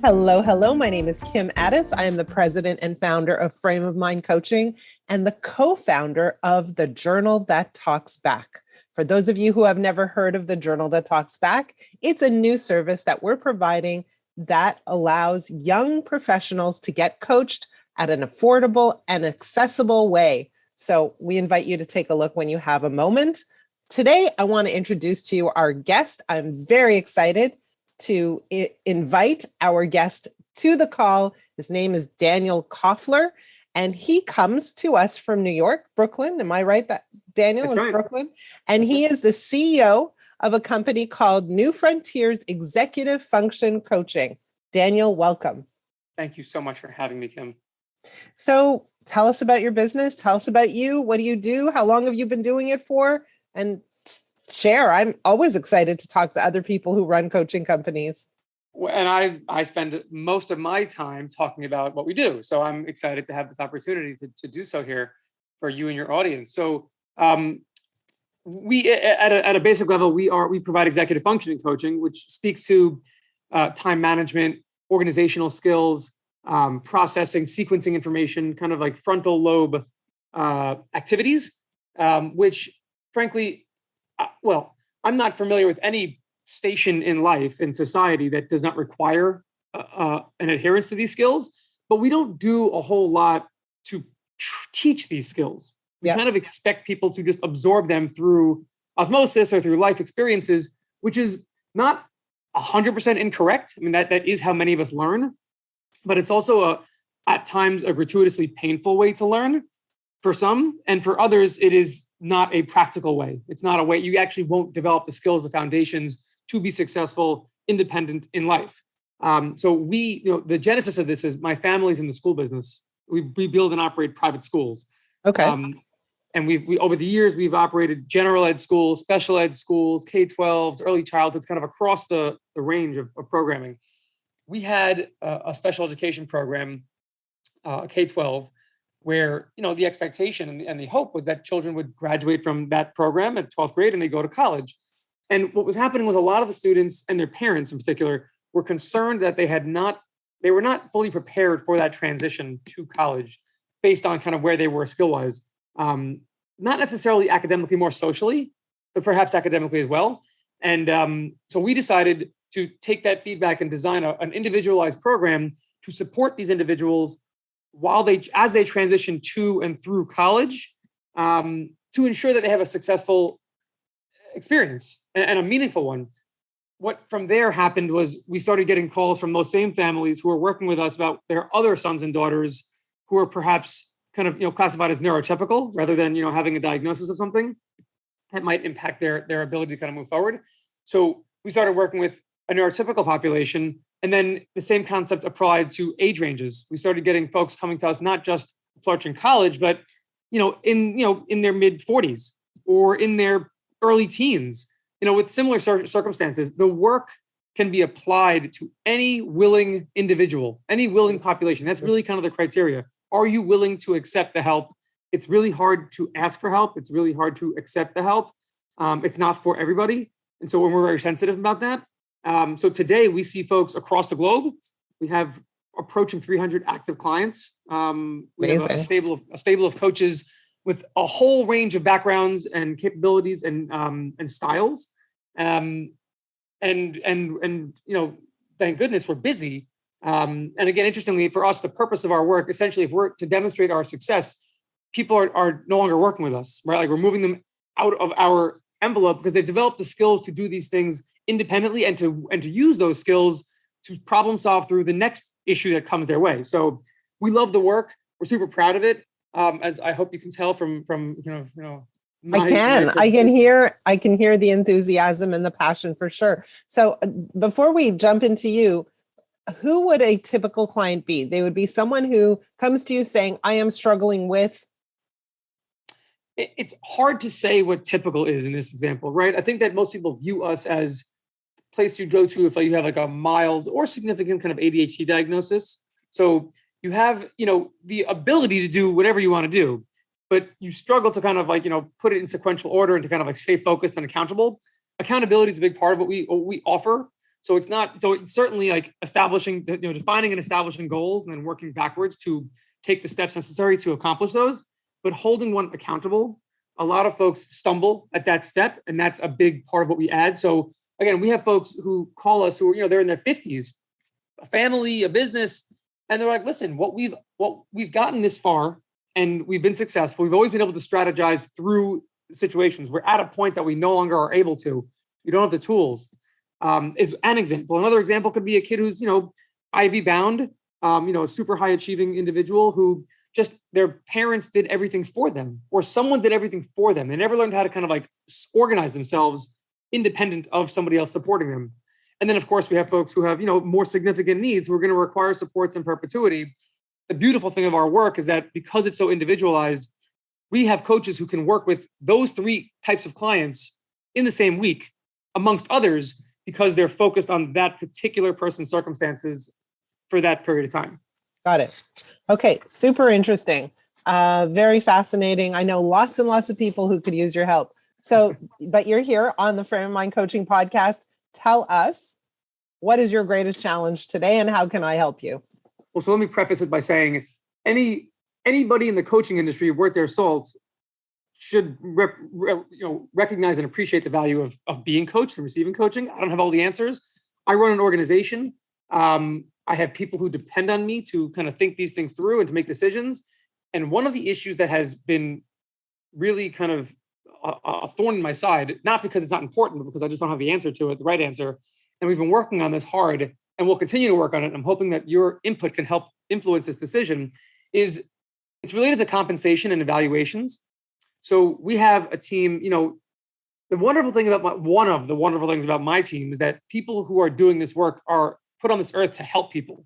Hello, hello. My name is Kim Addis. I am the president and founder of Frame of Mind Coaching and the co-founder of the Journal That Talks Back. For those of you who have never heard of the Journal That Talks Back, it's a new service that we're providing that allows young professionals to get coached at an affordable and accessible way. So we invite you to take a look when you have a moment. Today, I want to introduce to you our guest. I'm very excited to invite our guest to the call. His name is Daniel Koffler, and he comes to us from New York, Brooklyn. Am I right that Daniel is Brooklyn? And he is the CEO of a company called New Frontiers Executive Function Coaching. Daniel, welcome. Thank you so much for having me, Kim. So tell us about your business. Tell us about you. What do you do? How long have you been doing it for? And share. I'm always excited to talk to other people who run coaching companies. And I spend most of my time talking about what we do. So I'm excited to have this opportunity to do so here for you and your audience. So we at a basic level, we provide executive functioning coaching, which speaks to time management, organizational skills, processing, sequencing information, kind of like frontal lobe activities, which frankly, I'm not familiar with any station in life, in society, that does not require an adherence to these skills, but we don't do a whole lot to teach these skills. We kind of expect people to just absorb them through osmosis or through life experiences, which is not 100% incorrect. I mean, that is how many of us learn, but it's also at times a gratuitously painful way to learn for some, and for others, it is not a practical way. It's not a way you actually won't develop the skills, the foundations to be successful, independent in life. So the genesis of this is my family's in the school business. We build and operate private schools. Okay. And we over the years, we've operated general ed schools, special ed schools, K-12s, early childhoods, kind of across the range of programming. We had a special education program, K-12, where the expectation and the hope was that children would graduate from that program at 12th grade and they go to college. And what was happening was a lot of the students and their parents in particular were concerned that they were not fully prepared for that transition to college based on kind of where they were skill-wise. Not necessarily academically, more socially, but perhaps academically as well. And so we decided to take that feedback and design an individualized program to support these individuals as they transition to and through college, to ensure that they have a successful experience and a meaningful one. What from there happened was we started getting calls from those same families who were working with us about their other sons and daughters who are perhaps kind of classified as neurotypical rather than having a diagnosis of something that might impact their ability to kind of move forward. So we started working with a neurotypical population. And then the same concept applied to age ranges. We started getting folks coming to us, not just approaching college, but in their mid 40s or in their early teens, with similar circumstances. The work can be applied to any willing individual, any willing population. That's really kind of the criteria. Are you willing to accept the help? It's really hard to ask for help. It's really hard to accept the help. It's not for everybody. And so we're very sensitive about that. So today we see folks across the globe. We have approaching 300 active clients. We have a stable of coaches with a whole range of backgrounds and capabilities and styles. And thank goodness we're busy. And again, interestingly, for us, the purpose of our work, essentially, if we're to demonstrate our success, people are no longer working with us, right? Like we're moving them out of our envelope because they've developed the skills to do these things independently and to use those skills to problem solve through the next issue that comes their way. So we love the work. We're super proud of it. As I hope you can tell from I can hear the enthusiasm and the passion for sure. So before we jump into you, who would a typical client be? They would be someone who comes to you saying, I am struggling with. It's hard to say what typical is in this example, right? I think that most people view us as a place you'd go to if you have like a mild or significant kind of ADHD diagnosis. So you have, the ability to do whatever you want to do, but you struggle to kind of put it in sequential order and to kind of stay focused and accountable. Accountability is a big part of what we offer. So it's certainly like establishing, defining and establishing goals and then working backwards to take the steps necessary to accomplish those, but holding one accountable. A lot of folks stumble at that step, and that's a big part of what we add. So again, we have folks who call us who are, they're in their 50s, a family, a business, and they're like, listen, what we've gotten this far and we've been successful. We've always been able to strategize through situations. We're at a point that we no longer are able to. We don't have the tools. Is an example. Another example could be a kid who's, Ivy bound, a super high achieving individual who just their parents did everything for them, or someone did everything for them. They never learned how to kind of like organize themselves independent of somebody else supporting them. And then, of course, we have folks who have, more significant needs who are going to require supports in perpetuity. The beautiful thing of our work is that because it's so individualized, we have coaches who can work with those three types of clients in the same week, amongst others, because they're focused on that particular person's circumstances for that period of time. Got it. Okay. Super interesting. Very fascinating. I know lots and lots of people who could use your help. So, but you're here on the Frame of Mind Coaching Podcast. Tell us, what is your greatest challenge today and how can I help you? Well, so let me preface it by saying anybody in the coaching industry worth their salt should recognize and appreciate the value of being coached and receiving coaching. I don't have all the answers. I run an organization. I have people who depend on me to kind of think these things through and to make decisions. And one of the issues that has been really kind of a thorn in my side, not because it's not important, but because I just don't have the answer to it, the right answer. And we've been working on this hard and we'll continue to work on it. I'm hoping that your input can help influence this decision. It's related to compensation and evaluations. So we have a team, the wonderful thing about one of the wonderful things about my team is that people who are doing this work are put on this earth to help people.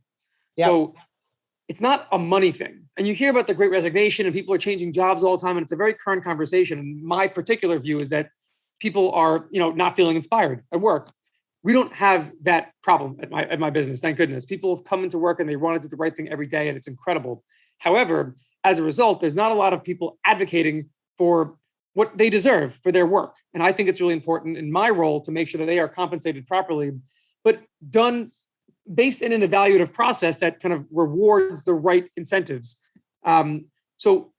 Yep. So it's not a money thing. And you hear about the Great Resignation and people are changing jobs all the time. And it's a very current conversation. And my particular view is that people are, not feeling inspired at work. We don't have that problem at my business. Thank goodness. People have come into work and they want to do the right thing every day. And it's incredible. However, as a result, there's not a lot of people advocating for what they deserve for their work. And I think it's really important in my role to make sure that they are compensated properly, but done based in an evaluative process that kind of rewards the right incentives. So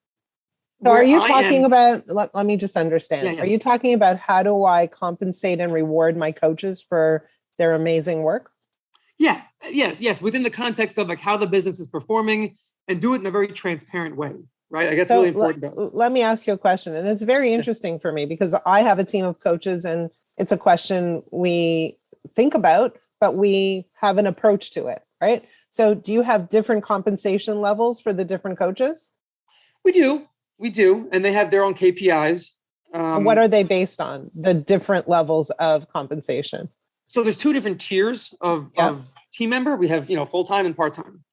are you talking about, let me just understand. Yeah. Are you talking about how do I compensate and reward my coaches for their amazing work? Yeah. Yes. Within the context of like how the business is performing and do it in a very transparent way, right? I guess really important. Let me ask you a question. And it's very interesting for me because I have a team of coaches and it's a question we think about, but we have an approach to it, right? So do you have different compensation levels for the different coaches? We do. And they have their own KPIs. And what are they based on? The different levels of compensation? So there's two different tiers of team member. We have, full-time and part-time.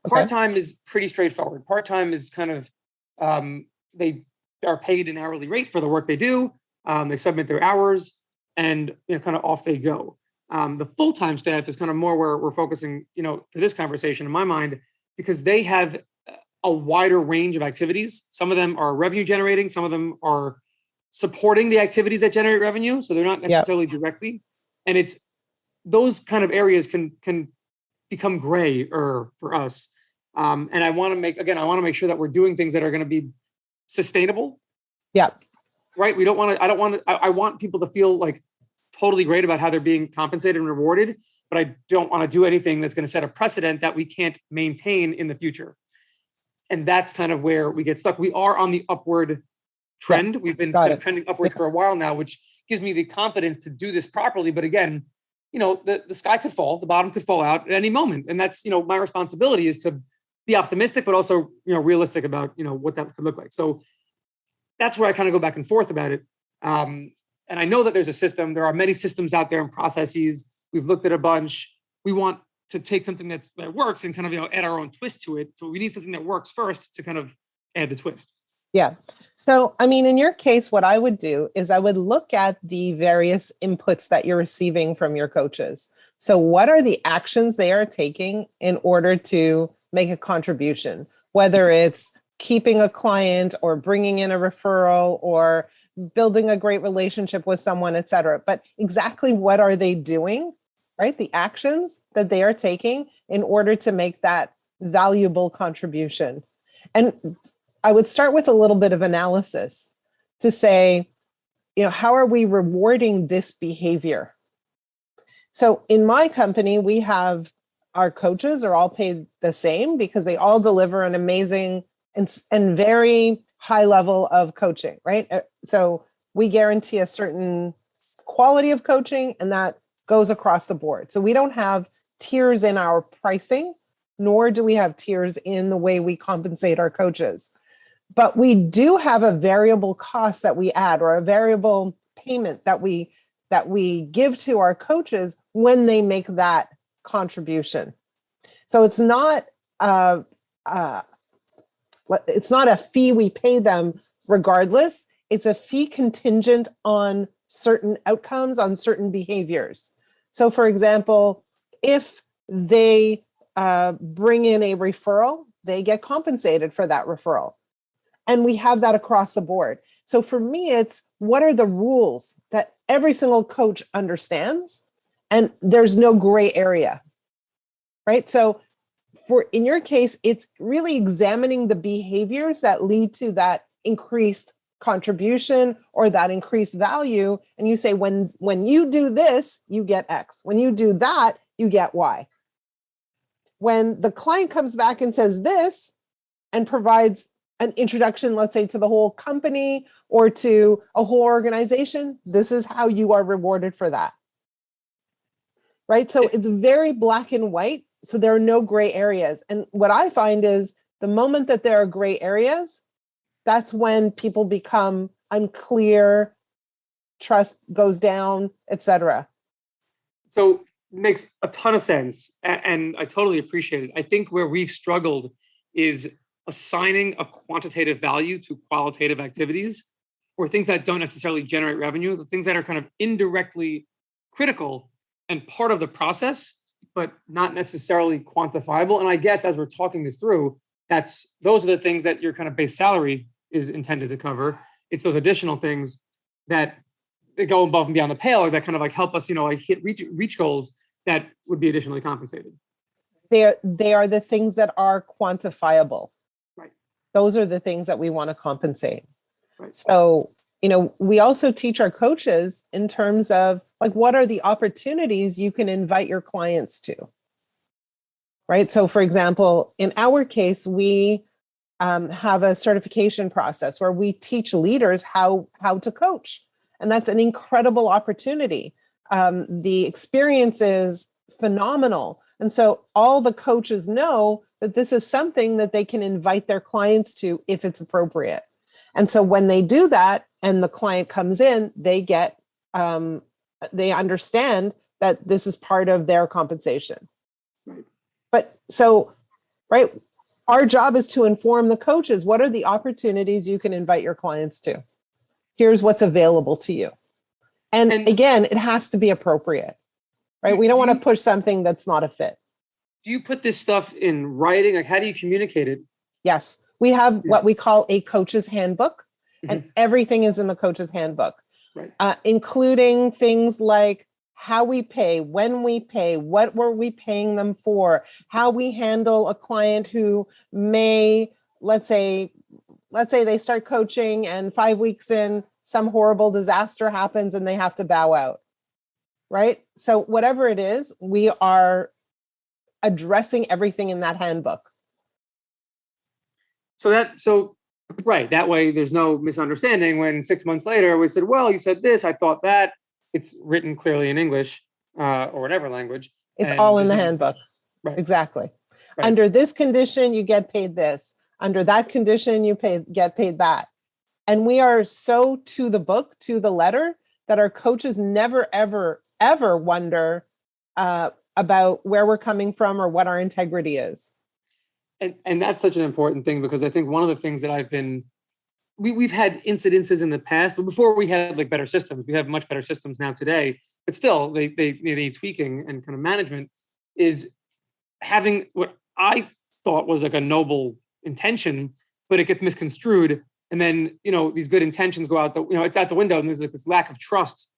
Okay. Part-time is pretty straightforward. Part-time is kind of, they are paid an hourly rate for the work they do. They submit their hours and, kind of off they go. The full-time staff is kind of more where we're focusing, for this conversation in my mind, because they have a wider range of activities. Some of them are revenue generating. Some of them are supporting the activities that generate revenue. So they're not necessarily directly. And it's those kind of areas can become grayer for us. And I want to make sure that we're doing things that are going to be sustainable. Yeah. Right. I want people to feel like totally great about how they're being compensated and rewarded, but I don't want to do anything that's going to set a precedent that we can't maintain in the future. And that's kind of where we get stuck. We are on the upward trend. Yeah. We've been trending upwards for a while now, which gives me the confidence to do this properly. But again, the sky could fall, the bottom could fall out at any moment. And that's, my responsibility is to be optimistic, but also, realistic about, what that could look like. So that's where I kind of go back and forth about it. And I know that there's a system. There are many systems out there and processes. We've looked at a bunch. We want to take something that works and kind of, add our own twist to it. So we need something that works first to kind of add the twist. Yeah. So, in your case, what I would do is I would look at the various inputs that you're receiving from your coaches. So what are the actions they are taking in order to make a contribution, whether it's keeping a client or bringing in a referral or building a great relationship with someone, et cetera. But exactly what are they doing right? The actions that they are taking in order to make that valuable contribution. And I would start with a little bit of analysis to say, how are we rewarding this behavior? So in my company, we have our coaches are all paid the same because they all deliver an amazing and very high level of coaching, right? So we guarantee a certain quality of coaching, and that goes across the board. So we don't have tiers in our pricing, nor do we have tiers in the way we compensate our coaches. But we do have a variable cost that we add, or a variable payment that we give to our coaches when they make that contribution. So it's not it's not a fee we pay them regardless. It's a fee contingent on certain outcomes, on certain behaviors. So for example, if they bring in a referral, they get compensated for that referral. And we have that across the board. So for me, it's what are the rules that every single coach understands? And there's no gray area, right? So in your case, it's really examining the behaviors that lead to that increased contribution or that increased value. And you say, when you do this, you get X. When you do that, you get Y. When the client comes back and says this and provides an introduction, let's say, to the whole company or to a whole organization, this is how you are rewarded for that. Right? So it's very black and white. So there are no gray areas. And what I find is the moment that there are gray areas, that's when people become unclear, trust goes down, etc. So it makes a ton of sense. And I totally appreciate it. I think where we've struggled is assigning a quantitative value to qualitative activities, or things that don't necessarily generate revenue, the things that are kind of indirectly critical and part of the process, but not necessarily quantifiable. And I guess as we're talking this through, those are the things that your kind of base salary is intended to cover. It's those additional things that go above and beyond the pale, or that kind of like help us, hit reach goals that would be additionally compensated. They are the things that are quantifiable. Right. Those are the things that we want to compensate. Right. So, we also teach our coaches in terms of like, what are the opportunities you can invite your clients to? Right. So for example, in our case, we have a certification process where we teach leaders how to coach. And that's an incredible opportunity. The experience is phenomenal. And so all the coaches know that this is something that they can invite their clients to if it's appropriate. And so when they do that and the client comes in, they get, they understand that this is part of their compensation. Right. But so, right, our job is to inform the coaches, what are the opportunities you can invite your clients to? Here's what's available to you. And again, it has to be appropriate, right? We don't want to push something that's not a fit. Do you put this stuff in writing? Like, how do you communicate it? Yes. We have what we call a coach's handbook, and everything is in the coach's handbook, right. Including things like how we pay, when we pay, what were we paying them for, how we handle a client who may, let's say they start coaching and 5 weeks in, some horrible disaster happens and they have to bow out, right? So whatever it is, we are addressing everything in that handbook. So right, that way there's no misunderstanding when 6 months later we said, well, you said this, I thought that. It's written clearly in English or whatever language. It's all in the handbook. Right. Exactly. Right. Under this condition, you get paid this. Under that condition, you get paid that. And we are so to the book, to the letter, that our coaches never, ever, ever wonder about where we're coming from or what our integrity is. And that's such an important thing, because I think one of the things that we've had incidences in the past, but before we had like better systems, we have much better systems now today, but still they need tweaking and kind of management, is having what I thought was like a noble intention, but it gets misconstrued. And then, these good intentions go out it's out the window, and there's like this lack of trust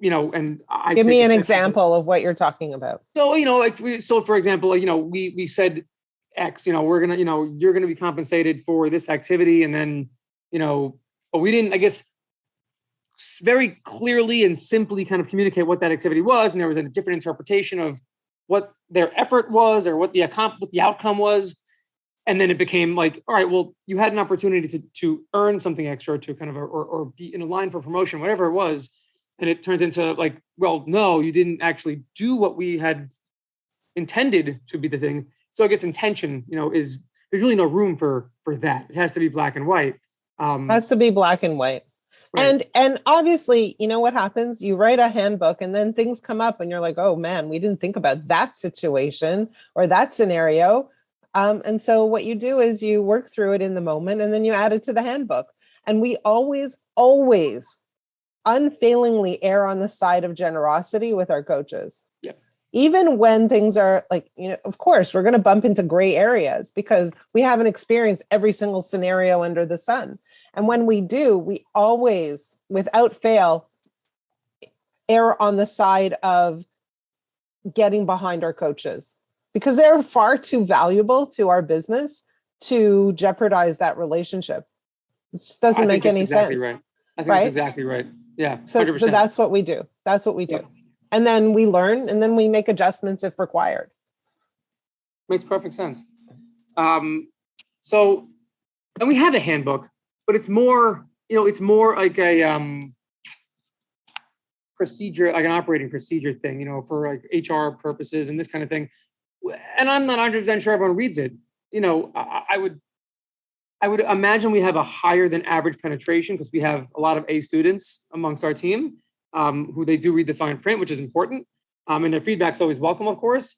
and I Give take me an exception to- example of what you're talking about. So, so for example, we said X, we're gonna, you're gonna be compensated for this activity, and then, but we didn't, I guess, very clearly and simply kind of communicate what that activity was, and there was a different interpretation of what their effort was or what the outcome was, and then it became like, all right, well, you had an opportunity to earn something extra, to kind of or be in a line for promotion, whatever it was, and it turns into like, well, no, you didn't actually do what we had intended to be the thing. So I guess intention, is there's really no room for that. It has to be black and white. Has to be black and white. Right. And obviously, what happens? You write a handbook and then things come up and you're like, oh man, we didn't think about that situation or that scenario. And so what you do is you work through it in the moment and then you add it to the handbook. And we always, always unfailingly err on the side of generosity with our coaches. Yep. Even when things are like, of course, we're going to bump into gray areas because we haven't experienced every single scenario under the sun. And when we do, we always, without fail, err on the side of getting behind our coaches because they're far too valuable to our business to jeopardize that relationship. It just doesn't make any sense. Right. I think that's exactly right. Yeah. 100%. So that's what we do. That's what we do. Yep. And then we learn and then we make adjustments if required. Makes perfect sense. So, and we have a handbook, but it's more, it's more like a procedure, like an operating procedure thing, for like HR purposes and this kind of thing. And I'm not 100% sure everyone reads it. I would imagine we have a higher than average penetration because we have a lot of A students amongst our team who they do read the fine print, which is important. And their feedback's always welcome, of course.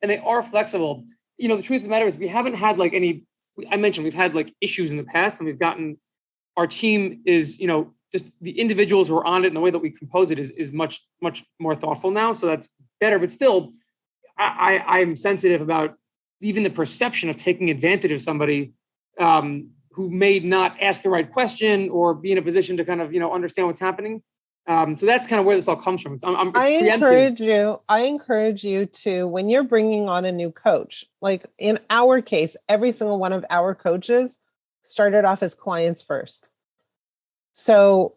And they are flexible. The truth of the matter is we haven't had like I mentioned we've had like issues in the past, and our team is, just the individuals who are on it and the way that we compose it is much, much more thoughtful now. So that's better, but still I'm sensitive about even the perception of taking advantage of somebody who may not ask the right question or be in a position to kind of, understand what's happening. So that's kind of where this all comes from. I encourage you to, when you're bringing on a new coach, like in our case, every single one of our coaches started off as clients first. So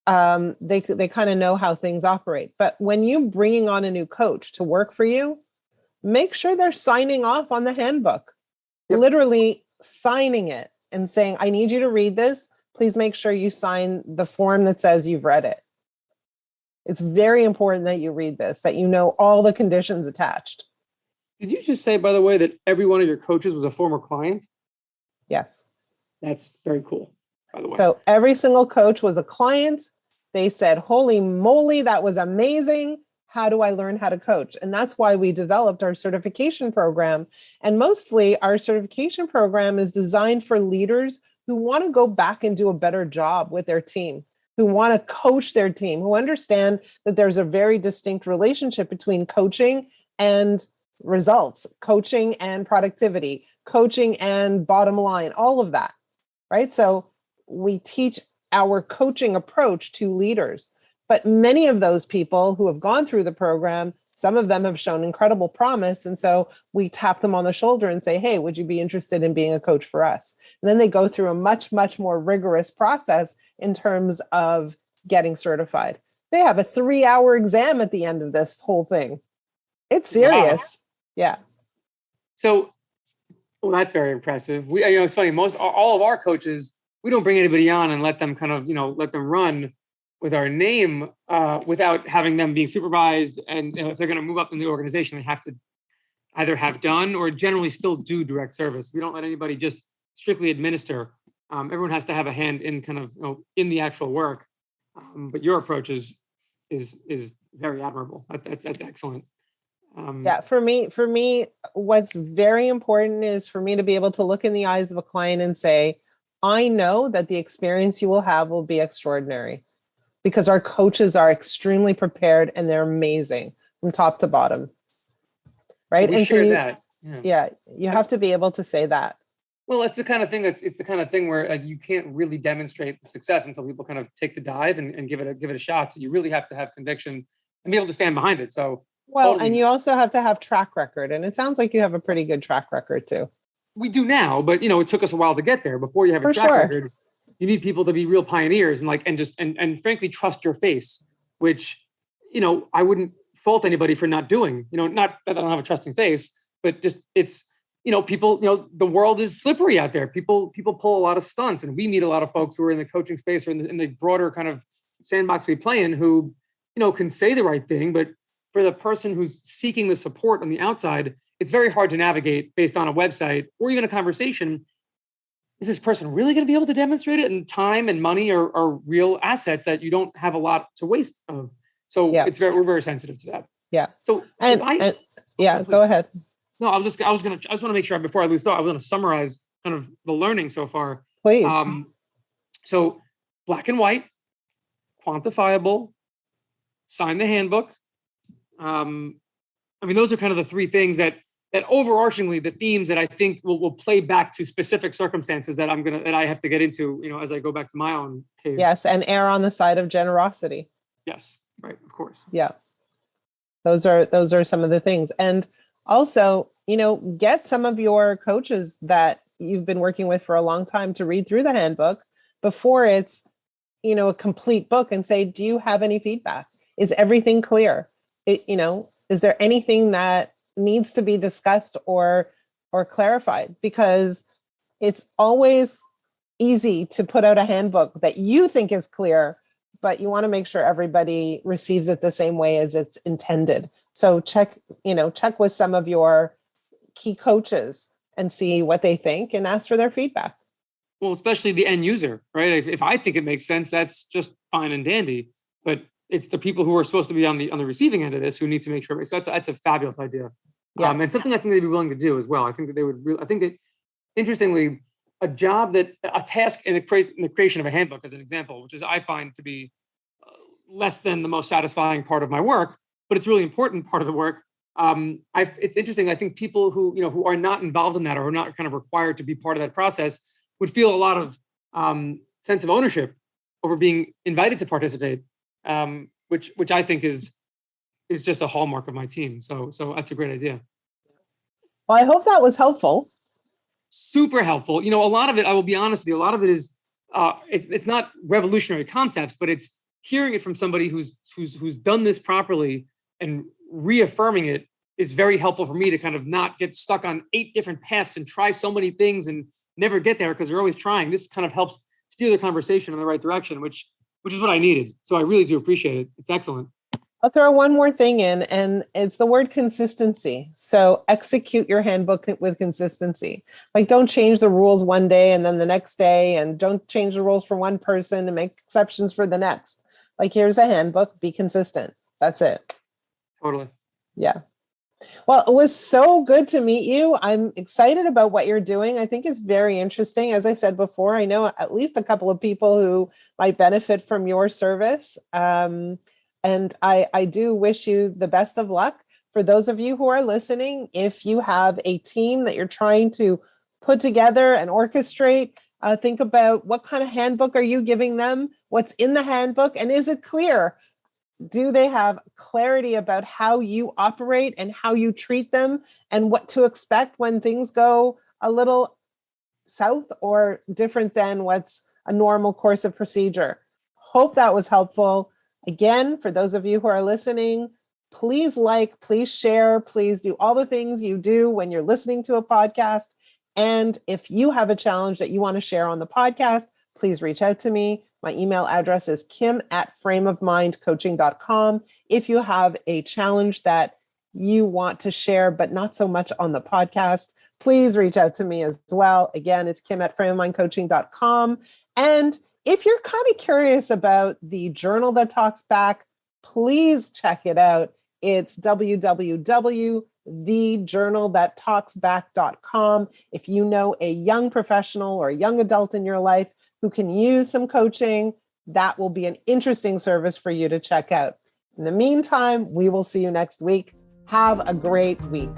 they kind of know how things operate. But when you're bringing on a new coach to work for you, make sure they're signing off on the handbook, literally signing it and saying, I need you to read this. Please make sure you sign the form that says you've read it. It's very important that you read this, that you know all the conditions attached. Did you just say, by the way, that every one of your coaches was a former client? Yes. That's very cool, by the way. So every single coach was a client. They said, holy moly, that was amazing. How do I learn how to coach? And that's why we developed our certification program. And mostly our certification program is designed for leaders who want to go back and do a better job with their team, who want to coach their team, who understand that there's a very distinct relationship between coaching and results, coaching and productivity, coaching and bottom line, all of that, right? So we teach our coaching approach to leaders. But many of those people who have gone through the program, some of them have shown incredible promise. And so we tap them on the shoulder and say, hey, would you be interested in being a coach for us? And then they go through a much, much more rigorous process in terms of getting certified. They have a 3-hour exam at the end of this whole thing. It's serious. Wow. Yeah. So, well, that's very impressive. It's funny. All of our coaches, we don't bring anybody on and let them kind of, let them run with our name without having them being supervised. And if they're going to move up in the organization, they have to either have done or generally still do direct service. We don't let anybody just strictly administer. Everyone has to have a hand in kind of, in the actual work. But your approach is very admirable. That's excellent. Yeah, for me, what's very important is for me to be able to look in the eyes of a client and say, I know that the experience you will have will be extraordinary. Because our coaches are extremely prepared and they're amazing from top to bottom. Right. We and share so that. You have to be able to say that. Well, it's the kind of thing where like you can't really demonstrate the success until people kind of take the dive and give it a shot. So you really have to have conviction and be able to stand behind it. So Well, totally, and you also have to have track record. And it sounds like you have a pretty good track record too. we do now, but it took us a while to get there. Before you have a For track sure. record, you need people to be real pioneers and frankly trust your face, which I wouldn't fault anybody for not doing. Not that I don't have a trusting face, but just it's people, the world is slippery out there. People pull a lot of stunts, and we meet a lot of folks who are in the coaching space or in the broader kind of sandbox we play in who, can say the right thing, but for the person who's seeking the support on the outside, it's very hard to navigate based on a website or even a conversation. Is this person really going to be able to demonstrate it? And time and money are real assets that you don't have a lot to waste of. So Yeah. we're very sensitive to that. Yeah. So go ahead. No, I just want to make sure before I lose thought, I was going to summarize kind of the learning so far. Please. So black and white, quantifiable, sign the handbook. Those are kind of the three things that overarchingly the themes that I think will play back to specific circumstances that I have to get into, as I go back to my own cave. Yes. And err on the side of generosity. Yes. Right. Of course. Yeah. Those are some of the things. And also, get some of your coaches that you've been working with for a long time to read through the handbook before it's, a complete book and say, do you have any feedback? Is everything clear? Is there anything that needs to be discussed or clarified? Because it's always easy to put out a handbook that you think is clear, but you want to make sure everybody receives it the same way as it's intended. So check with some of your key coaches and see what they think and ask for their feedback. Well, especially the end user, right? If I think it makes sense, that's just fine and dandy. But it's the people who are supposed to be on the receiving end of this who need to make sure. So that's a fabulous idea. Yeah. And something I think they'd be willing to do as well. I think that they would really, I think that interestingly, a task in the creation of a handbook as an example, which is I find to be less than the most satisfying part of my work, but it's a really important part of the work. It's interesting. I think people who are not involved in that or are not kind of required to be part of that process would feel a lot of sense of ownership over being invited to participate, which I think is just a hallmark of my team. So that's a great idea. Well, I hope that was helpful. Super helpful. A lot of it, I will be honest with you, a lot of it is it's not revolutionary concepts, but it's hearing it from somebody who's done this properly and reaffirming it is very helpful for me to kind of not get stuck on 8 different paths and try so many things and never get there because they're always trying. This kind of helps steer the conversation in the right direction, which is what I needed. So I really do appreciate it. It's excellent. I'll throw one more thing in, and it's the word consistency. So execute your handbook with consistency. Like, don't change the rules one day and then the next day, and don't change the rules for one person and make exceptions for the next. Like, here's a handbook, be consistent. That's it. Totally. Yeah. Well, it was so good to meet you. I'm excited about what you're doing. I think it's very interesting. As I said before, I know at least a couple of people who might benefit from your service. And I do wish you the best of luck. For those of you who are listening, if you have a team that you're trying to put together and orchestrate, think about what kind of handbook are you giving them? What's in the handbook? And is it clear? Do they have clarity about how you operate and how you treat them and what to expect when things go a little south or different than what's a normal course of procedure? Hope that was helpful. Again, for those of you who are listening, please please share, please do all the things you do when you're listening to a podcast. And if you have a challenge that you want to share on the podcast, please reach out to me. My email address is kim@frameofmindcoaching.com. If you have a challenge that you want to share, but not so much on the podcast, please reach out to me as well. Again, it's kim@frameofmindcoaching.com. And if you're kind of curious about the journal that talks back, please check it out. It's www.thejournalthattalksback.com. If you know a young professional or a young adult in your life who can use some coaching, that will be an interesting service for you to check out. In the meantime, we will see you next week. Have a great week.